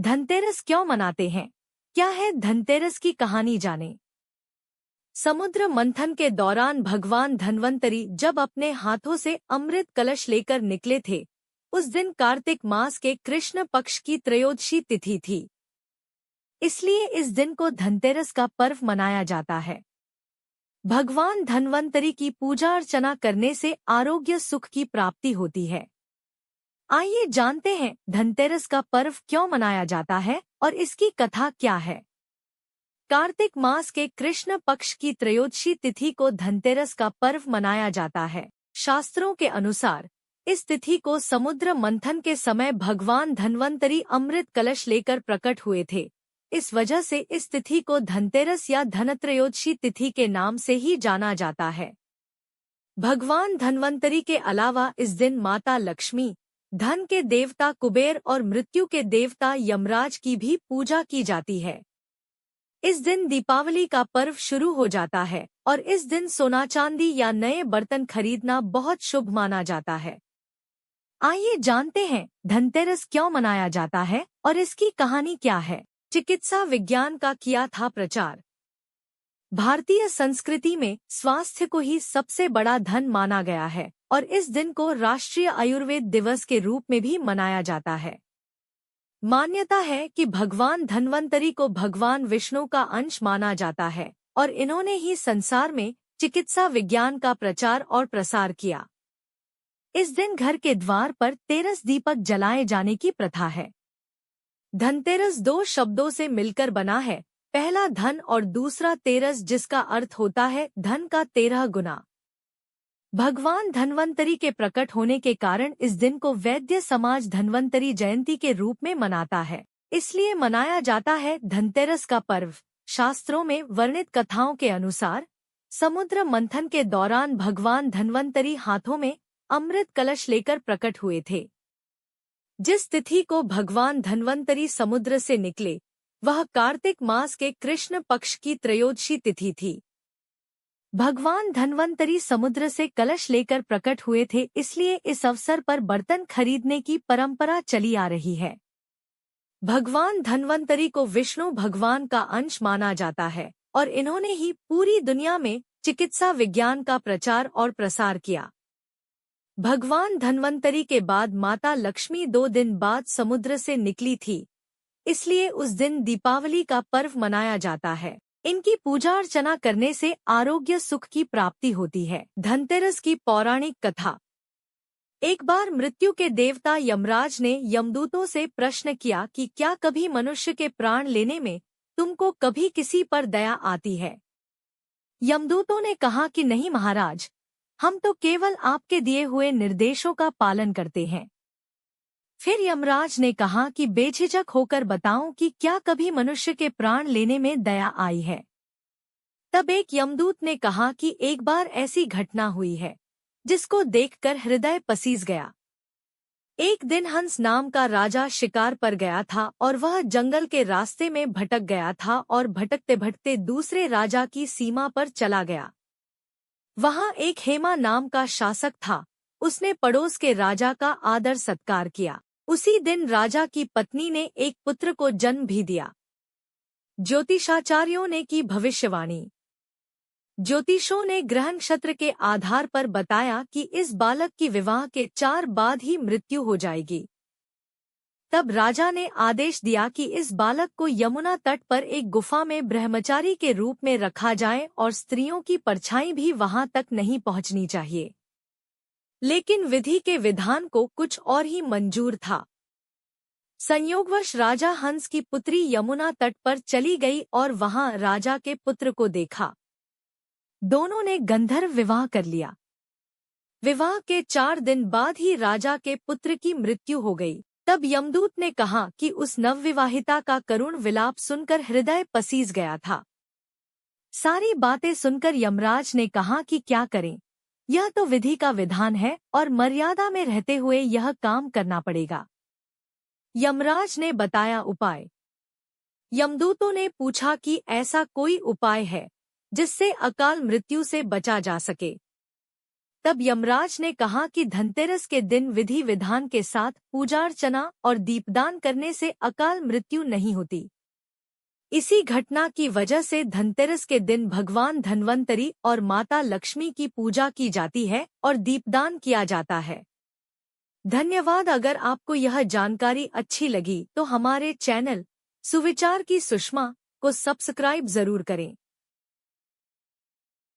धनतेरस क्यों मनाते हैं? क्या है धनतेरस की कहानी जाने। समुद्र मंथन के दौरान भगवान धन्वंतरी जब अपने हाथों से अमृत कलश लेकर निकले थे, उस दिन कार्तिक मास के कृष्ण पक्ष की त्रयोदशी तिथि थी। इसलिए इस दिन को धनतेरस का पर्व मनाया जाता है। भगवान धन्वंतरी की पूजा अर्चना करने से आरोग्य सुख की प्राप्ति होती है। आइए जानते हैं धनतेरस का पर्व क्यों मनाया जाता है और इसकी कथा क्या है। कार्तिक मास के कृष्ण पक्ष की त्रयोदशी तिथि को धनतेरस का पर्व मनाया जाता है। शास्त्रों के अनुसार इस तिथि को समुद्र मंथन के समय भगवान धन्वंतरी अमृत कलश लेकर प्रकट हुए थे। इस वजह से इस तिथि को धनतेरस या धनत्रयोदशी तिथि के नाम से ही जाना जाता है। भगवान धन्वंतरी के अलावा इस दिन माता लक्ष्मी, धन के देवता कुबेर और मृत्यु के देवता यमराज की भी पूजा की जाती है। इस दिन दीपावली का पर्व शुरू हो जाता है और इस दिन सोना चांदी या नए बर्तन खरीदना बहुत शुभ माना जाता है। आइए जानते हैं धनतेरस क्यों मनाया जाता है और इसकी कहानी क्या है। चिकित्सा विज्ञान का किया था प्रचार। भारतीय संस्कृति में स्वास्थ्य को ही सबसे बड़ा धन माना गया है और इस दिन को राष्ट्रीय आयुर्वेद दिवस के रूप में भी मनाया जाता है। मान्यता है कि भगवान धन्वंतरी को भगवान विष्णु का अंश माना जाता है और इन्होंने ही संसार में चिकित्सा विज्ञान का प्रचार और प्रसार किया। इस दिन घर के द्वार पर तेरस दीपक जलाए जाने की प्रथा है। धनतेरस दो शब्दों से मिलकर बना है, पहला धन और दूसरा तेरस, जिसका अर्थ होता है धन का 13 गुना। भगवान धन्वंतरी के प्रकट होने के कारण इस दिन को वैद्य समाज धन्वंतरी जयंती के रूप में मनाता है, इसलिए मनाया जाता है धनतेरस का पर्व। शास्त्रों में वर्णित कथाओं के अनुसार समुद्र मंथन के दौरान भगवान धन्वंतरी हाथों में अमृत कलश लेकर प्रकट हुए थे। जिस तिथि को भगवान धन्वंतरी समुद्र से निकले वह कार्तिक मास के कृष्ण पक्ष की त्रयोदशी तिथि थी। भगवान धन्वंतरी समुद्र से कलश लेकर प्रकट हुए थे, इसलिए इस अवसर पर बर्तन खरीदने की परंपरा चली आ रही है। भगवान धन्वंतरी को विष्णु भगवान का अंश माना जाता है और इन्होंने ही पूरी दुनिया में चिकित्सा विज्ञान का प्रचार और प्रसार किया। भगवान धन्वंतरी के बाद माता लक्ष्मी 2 दिन बाद समुद्र से निकली थी, इसलिए उस दिन दीपावली का पर्व मनाया जाता है। इनकी पूजा अर्चना करने से आरोग्य सुख की प्राप्ति होती है। धनतेरस की पौराणिक कथा। एक बार मृत्यु के देवता यमराज ने यमदूतों से प्रश्न किया कि क्या कभी मनुष्य के प्राण लेने में तुमको कभी किसी पर दया आती है? यमदूतों ने कहा कि नहीं महाराज, हम तो केवल आपके दिए हुए निर्देशों का पालन करते हैं। फिर यमराज ने कहा कि बेझिझक होकर बताऊं कि क्या कभी मनुष्य के प्राण लेने में दया आई है? तब एक यमदूत ने कहा कि एक बार ऐसी घटना हुई है जिसको देखकर हृदय पसीज गया। एक दिन हंस नाम का राजा शिकार पर गया था और वह जंगल के रास्ते में भटक गया था और भटकते भटकते दूसरे राजा की सीमा पर चला गया। वहां एक हेमा नाम का शासक था। उसने पड़ोस के राजा का आदर सत्कार किया। उसी दिन राजा की पत्नी ने एक पुत्र को जन्म भी दिया। ज्योतिषाचार्यों ने की भविष्यवाणी। ज्योतिषों ने ग्रह नक्षत्र के आधार पर बताया कि इस बालक की विवाह के 4 बाद ही मृत्यु हो जाएगी। तब राजा ने आदेश दिया कि इस बालक को यमुना तट पर एक गुफा में ब्रह्मचारी के रूप में रखा जाए और स्त्रियों की परछाई भी वहां तक नहीं पहुंचनी चाहिए। लेकिन विधि के विधान को कुछ और ही मंजूर था। संयोगवश राजा हंस की पुत्री यमुना तट पर चली गई और वहां राजा के पुत्र को देखा। दोनों ने गंधर्व विवाह कर लिया। विवाह के 4 दिन बाद ही राजा के पुत्र की मृत्यु हो गई। तब यमदूत ने कहा कि उस नवविवाहिता का करुण विलाप सुनकर हृदय पसीज गया था। सारी बातें सुनकर यमराज ने कहा कि क्या करें, यह तो विधि का विधान है और मर्यादा में रहते हुए यह काम करना पड़ेगा। यमराज ने बताया उपाय। यमदूतों ने पूछा कि ऐसा कोई उपाय है जिससे अकाल मृत्यु से बचा जा सके। तब यमराज ने कहा कि धनतेरस के दिन विधि विधान के साथ पूजा अर्चना और दीपदान करने से अकाल मृत्यु नहीं होती। इसी घटना की वजह से धनतेरस के दिन भगवान धन्वंतरी और माता लक्ष्मी की पूजा की जाती है और दीपदान किया जाता है। धन्यवाद। अगर आपको यह जानकारी अच्छी लगी तो हमारे चैनल सुविचार की सुषमा को सब्सक्राइब जरूर करें।